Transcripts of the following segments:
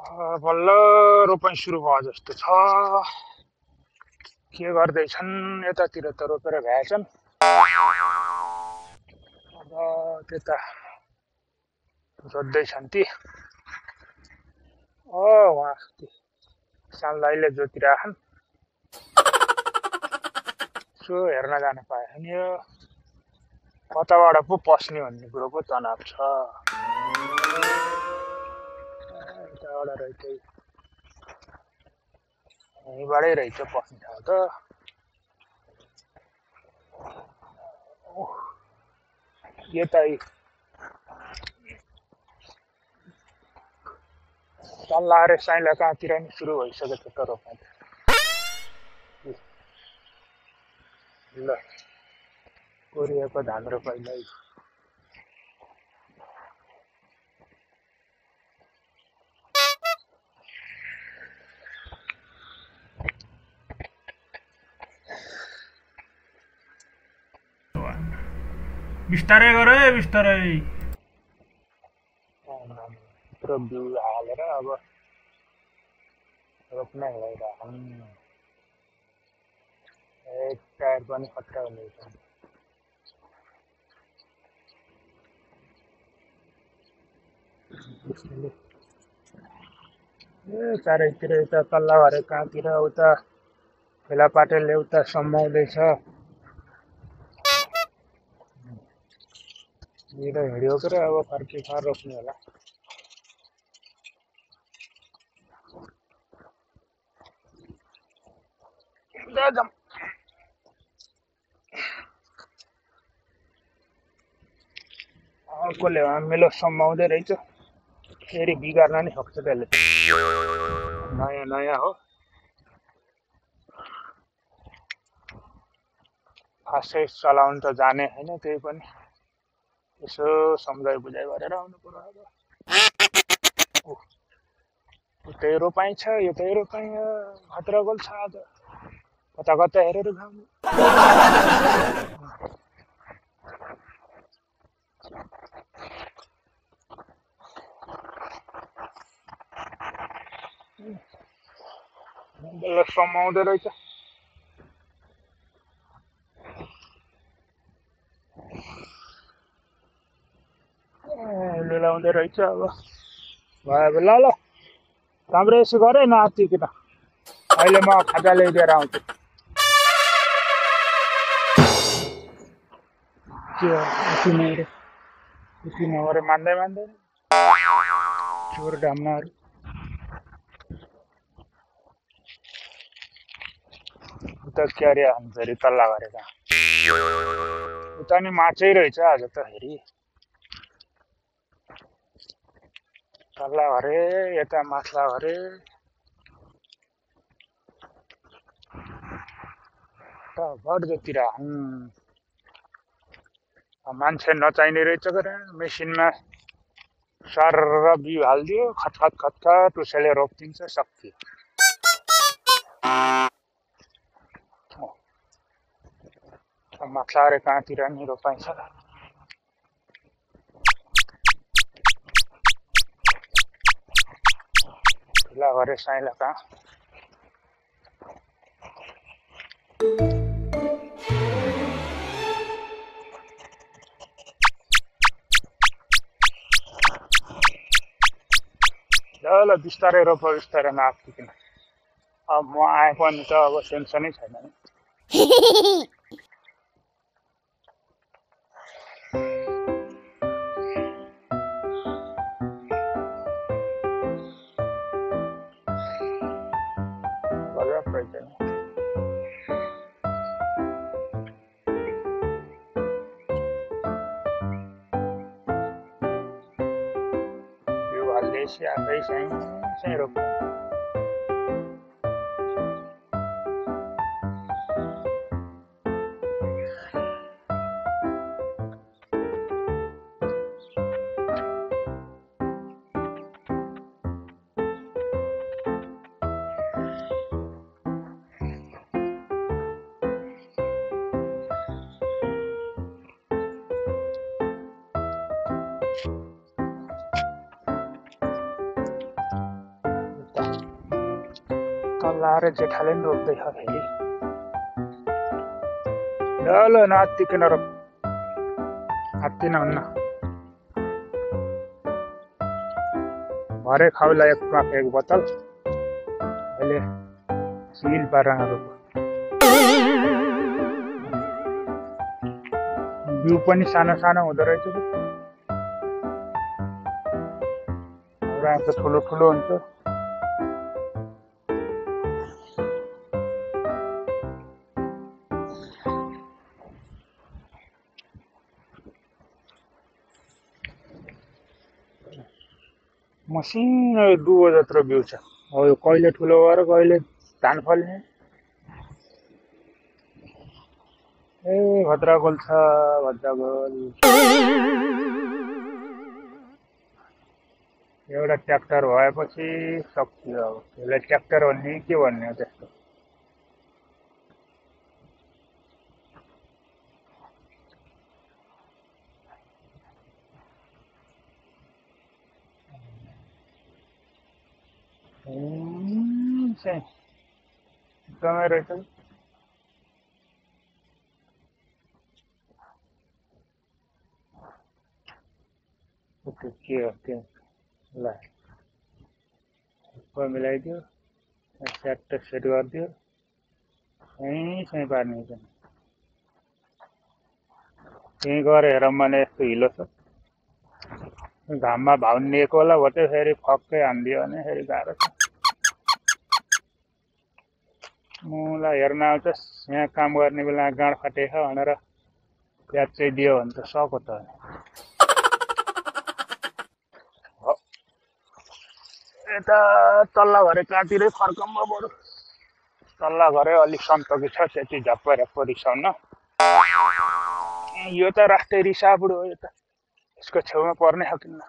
बल्ल रोपाइँ सुरु भयो जस्तो छ। के गर्दैछन् यतातिर त रोपेर भ्याएछन्। अब त्यता जोत्दैछन् ती। उहाँ साल दाइले जोतिरहेछन्। यसो हेर्न जान पाए नि यो कताबाट पो पस्ने भन्ने कुरो पो तनाव छ। यताबाट रहेछ यहीँबाटै रहेछ पस्ने ठाउँ त। यता तल्ला अरे साइला कहाँतिर नि सुरु भइसकेछ त रोपाइँ। ल कोरिएको धान रोपाइँलाई बिस्तारै गर है बिस्तारै। यत्रो बिउ हालेर अब रोप्न गइरहेछन्। एक टायर पनि खट्टा हुँदैछ। चारैतिर यता तल्ला भरे कहाँतिर उता फेला पाटेलले उता सम्माउँदैछ। हिँड्यो के अब फर्की घर रोप्ने होला। कसले मेलो सम्माउँदै रहेछ। फेरि बिगार्न नि सक्छ त्यसले। नयाँ नयाँ हो। खासै चलाउनु त जाने होइन त्यही पनि यसो सम्झाइ बुझाइ गरेर आउनु पर्यो। अब उतै रोपाइँ छ यतै रोपाइँ खतरागोल छ। आज कता कता हेरेर खाउनु। बल्ल सम्माउँदो रहेछ। लिलाउँदो रहेछ। अब भयो ल ल राम्रो यसो गरे नआत्तिकिन। अहिले म खाजा ल्याइदिएर आउँछु। के यति नगरे मान्दै मान्दैन चोर ढाम्नाहरू। उता क्यारे फेरि तल्ला गरेका उता नि माछै रहेछ आज त। फेरि तल्ला भरे यता माथला भरे भर जोतिरहेछन्। मान्छे नचाहिने रहेछ के मेसिनमा सर बिउ हालिदियो खतखत खतखत उसैले रोपिदिन्छ सक्यो। माथला अरे कहाँतिर नि रोपाइन्छ। ठुला घरे साइला कहाँ। ल बिस्तारै रोप बिस्तारै नआत्तिकिन। अब म आए पनि त अब टेन्सनै छैन नि। गजब रहेछ नि। बिउ हाल्दैछ आफै चाहिँ रोप्नु। सल्लाह र जेठाले नि रोप्दैछ फेरि। ल ल नआत्तिकन रोप, आत्तिन हुन्न। भरे खाउला एक कप एक बोतल, अहिले चिल पारेर रोप। बिउ पनि सानो सानो हुँदो रहेछ कि, एउटा त ठुलो ठुलो हुन्छ। मसिनो डुबो जत्रो बिउ छ। अब यो कहिले ठुलो भएर कहिले धान फल्ने। ए भद्रगोल छ, भद्रगोल। एउटा ट्र्याक्टर भएपछि सकियो। अब त्यसलाई ट्र्याक्टर भन्ने के भन्ने हो त्यस्तो। एकदमै रहेछ। के हो त्यो? ल मिलाइदियो, स्याट सेट गरिदियो, यहीँ पार्ने छ। त्यहीँ गएर हेरौँ भने यस्तो हिलो छ। घाममा भाउनिएको होला भोटे, फेरि फक्कै हानिदियो भने फेरि गाह्रो छ। मलाई हेर्न आउँछ, यहाँ काम गर्ने बेला गाँड फाटेछ भनेर प्याज चाहिँ दियो भने त सको त। यता तल्ला घरे काँतिरै फर्कौँ बरु। तल्ला घरे अलिक सन्तोकी छ, त्यति झप्प झप्प रिसाउन। यो त राष्ट्रिय रिसापुड हो, यो त यसको छेउमा पर्ने हो किन्न।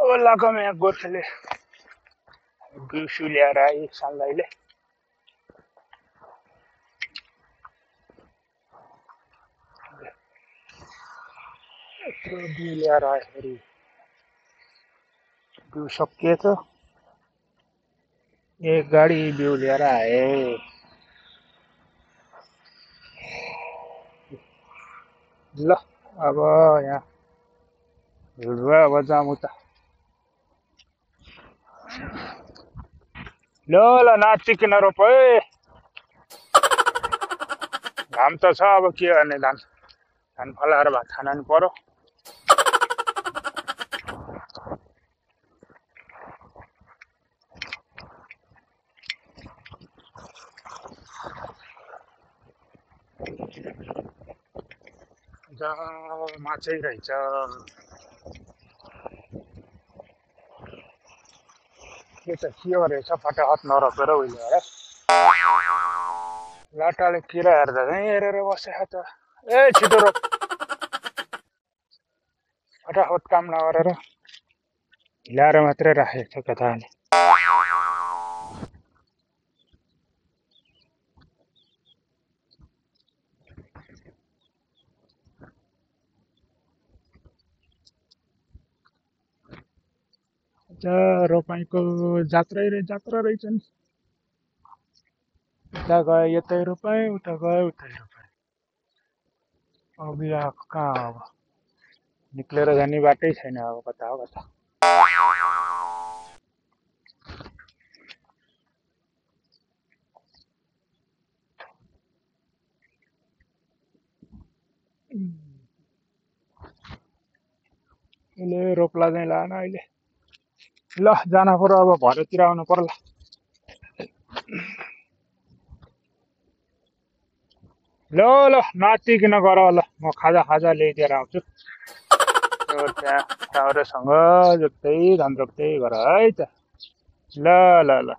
ओलाकोमा यहाँ गोर्खेले बिउ ल्याएर आए सालदाइले। यत्रो बिउ ल्याएर आए, फेरि बिउ सकिएछ। एक गाडी बिउ ल्याएर आए। ल अब यहाँ हिँड्यो, अब जाऊँ त। ल ल नाचिकन रोप है। घाम त छ, अब के गर्ने, धान फलाएर भात खान नि पर्यो। माछै रहेछ। के त के रहेछ फटाफट नरोपेर उहिले है लाटाले किरा हेर्दा चाहिँ हेरेर बसेको त ए छिटो रोप फटाफट काम नगरेर हिलाएर मात्रै राखेको छ केटाले रोपाइँको जात्रा रहेछ नि उता गयो यतै रोपाएँ उता गयो उतै रोपाएँ अब यहाँ कहाँ अब निक्लेर जाने बाटै छैन अब कता हो कता अहिले रोप्ला चाहिँ लान अहिले ल जान पर्यो अब भरेतिर आउनु पर्ला ल ल नातिकन गर ल म खाजा ल्याइदिएर आउँछु त्यहाँ टाउरेसँग जोक्दै धान रोप्दै गर है त ल ल ल